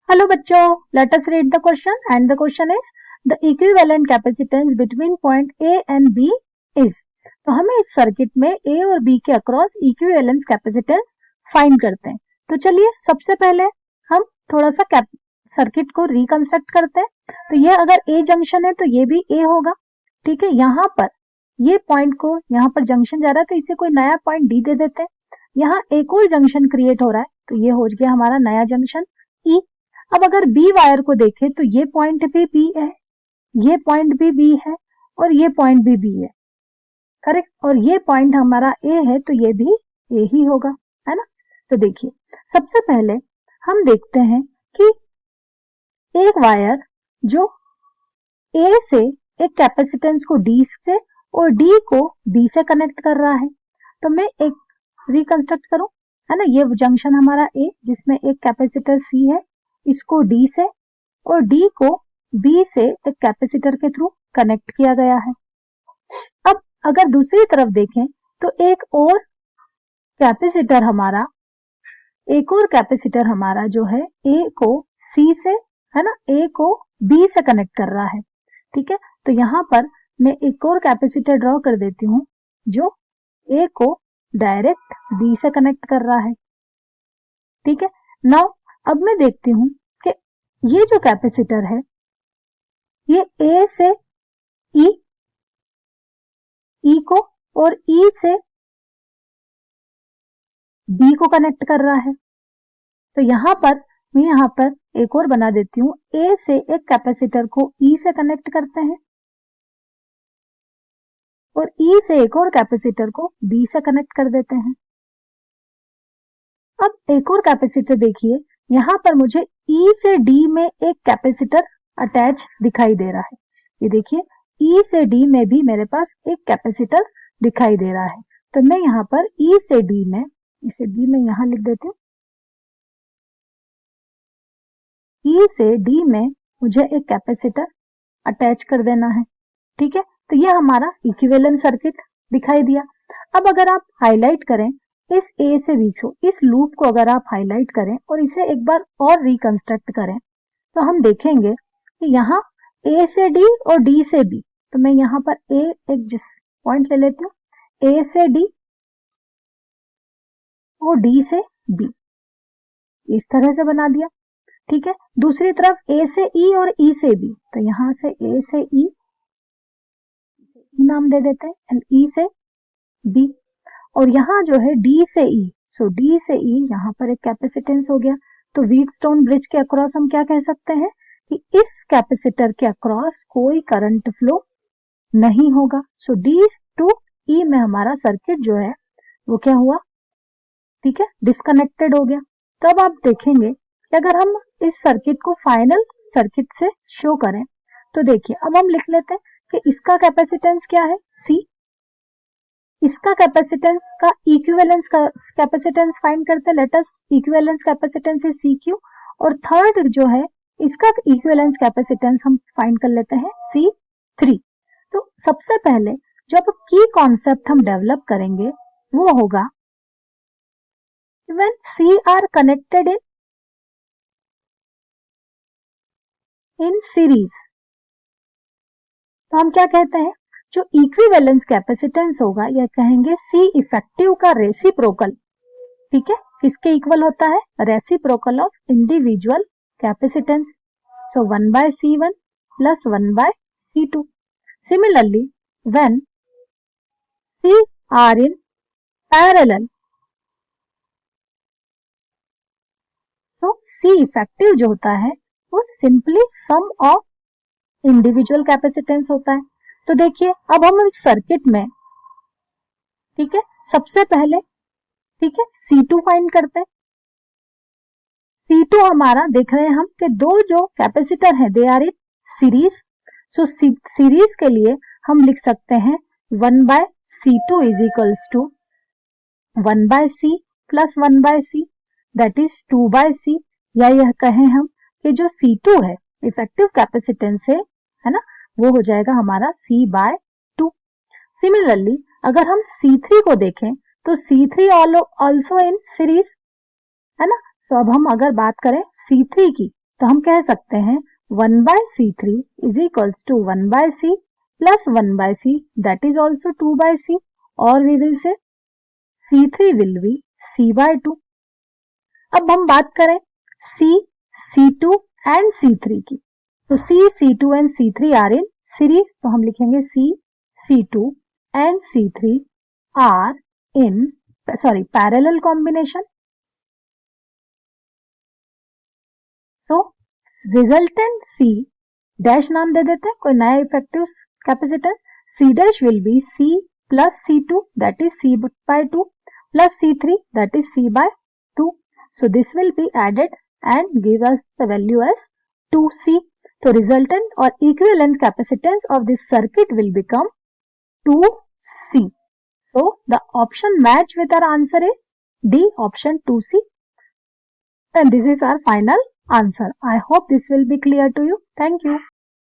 Hello बच्चों, let us read the question and the question is the equivalent capacitance between point A and B is। तो हमें इस circuit में A और B के across equivalence capacitance find करते हैं। तो चलिए सबसे पहले हम थोड़ा सा सर्किट को रिकंस्ट्रक्ट करते हैं। तो ये अगर A जंक्शन है तो ये भी A होगा, ठीक है। यहाँ पर ये पॉइंट को यहाँ पर जंक्शन जा रहा है तो इसे कोई नया पॉइंट D दे देते हैं। यहाँ एक और जंक्शन क्रिएट हो रहा है तो ये हो गया हमारा नया जंक्शन E। अब अगर बी वायर को देखें तो ये पॉइंट भी बी है, ये पॉइंट भी बी है और ये पॉइंट भी बी है, करेक्ट। और ये पॉइंट हमारा ए है तो ये भी ए ही होगा, है ना। तो देखिए सबसे पहले हम देखते हैं कि एक वायर जो ए से एक कैपेसिटेंस को डी से और डी को बी से कनेक्ट कर रहा है। तो मैं एक रिकंस्ट्रक्ट करूं, है ना। ये जंक्शन हमारा ए जिसमें एक कैपेसिटर सी है, इसको डी से और डी को बी से एक कैपेसिटर के थ्रू कनेक्ट किया गया है। अब अगर दूसरी तरफ देखें तो एक और कैपेसिटर हमारा जो है ए को सी से, है ना, ए को बी से कनेक्ट कर रहा है, ठीक है। तो यहां पर मैं एक और कैपेसिटर ड्रॉ कर देती हूं जो ए को डायरेक्ट बी से कनेक्ट कर रहा है, ठीक है। नाउ अब मैं देखती हूं कि ये जो कैपेसिटर है ये ए से ई को और ई से बी को कनेक्ट कर रहा है। तो मैं यहां पर एक और बना देती हूं, ए से एक कैपेसिटर को ई से कनेक्ट करते हैं और ई से एक और कैपेसिटर को बी से कनेक्ट कर देते हैं। अब एक और कैपेसिटर देखिए, यहां पर मुझे ई से डी में एक कैपेसिटर अटैच दिखाई दे रहा है। ये देखिए ई से डी में भी मेरे पास एक कैपेसिटर दिखाई दे रहा है। तो मैं यहां पर ई से डी में, इसे डी में यहां लिख देती हूँ, ई से डी में मुझे एक कैपेसिटर अटैच कर देना है, ठीक है। तो ये हमारा इक्विवेलेंट सर्किट दिखाई दिया। अब अगर आप हाईलाइट करें इस ए से बी को, इस लूप को अगर आप हाईलाइट करें और इसे एक बार और रिकंस्ट्रक्ट करें तो हम देखेंगे कि यहाँ ए से डी और डी से बी। तो मैं यहाँ पर एक जिस पॉइंट ले लेती हूँ, ए से डी और डी से बी, इस तरह से बना दिया, ठीक है। दूसरी तरफ ए से ई और ई से बी, तो यहां से ए से ई नाम दे देते हैं एंड ई से बी। और यहाँ जो है डी से ई, सो डी से ई यहाँ पर एक कैपेसिटेंस हो गया। तो व्हीटस्टोन ब्रिज के अक्रॉस हम क्या कह सकते हैं कि इस कैपेसिटर के अक्रॉस कोई करंट फ्लो नहीं होगा। सो डी टू ई में हमारा सर्किट जो है वो क्या हुआ, ठीक है, डिस्कनेक्टेड हो गया। तो अब आप देखेंगे कि अगर हम इस सर्किट को फाइनल सर्किट से शो करें तो देखिए अब हम लिख लेते हैं कि इसका कैपेसिटेंस क्या है, सी। इसका कैपेसिटेंस का इक्विवेलेंस का कैपेसिटेंस फाइंड करते हैं। Let us equivalence capacitance is C Q. और थर्ड जो है इसका इक्विवेलेंस कैपेसिटेंस हम फाइंड कर लेते हैं C3। तो सबसे पहले जो अब की कॉन्सेप्ट हम डेवलप करेंगे वो होगा when C are connected in series। तो हम क्या कहते हैं, जो इक्विवेलेंस कैपेसिटेंस होगा या कहेंगे C इफेक्टिव का रेसिप्रोकल, ठीक है, किसके इक्वल होता है, reciprocal of individual capacitance. So 1/C1 plus 1/C2। Similarly when C are in parallel, तो C इफेक्टिव जो होता है वो simply sum of individual capacitance होता है। तो देखिए अब हम इस सर्किट में, ठीक है, सबसे पहले, ठीक है, C2 फाइंड करते हैं। C2 हमारा देख रहे हैं हम कि दो जो कैपेसिटर है they are in series. So series के लिए हम लिख सकते हैं 1/C2 is equals to 1/C plus 1/C, that is 2/C। या यह कहें हम कि जो C2 है इफेक्टिव कैपेसिटेंस है ना, वो हो जाएगा हमारा C/2। सिमिलरली अगर हम C3 को देखें तो C3 ऑल्सो इन सीरीज, है ना। सो अब हम अगर बात करें C3 की तो हम कह सकते हैं 1/C3 is equals to 1/C plus 1/C that is also 2/C, or we will say C3 will be C/2. अब हम बात करें C, C2 and C3 की, तो C, C2 and C3 are in series, तो हम लिखेंगे C, C2 and C3 are in parallel combination. So resultant C dash नाम दे देते हैं, कोई नया effective capacitor. C dash will be C plus C2 that is C/2 plus C3 that is C/2. So this will be added and give us the value as 2C. So resultant or equivalent capacitance of this circuit will become 2C. So the option match with our answer is D, option 2C. And this is our final answer. I hope this will be clear to you. Thank you.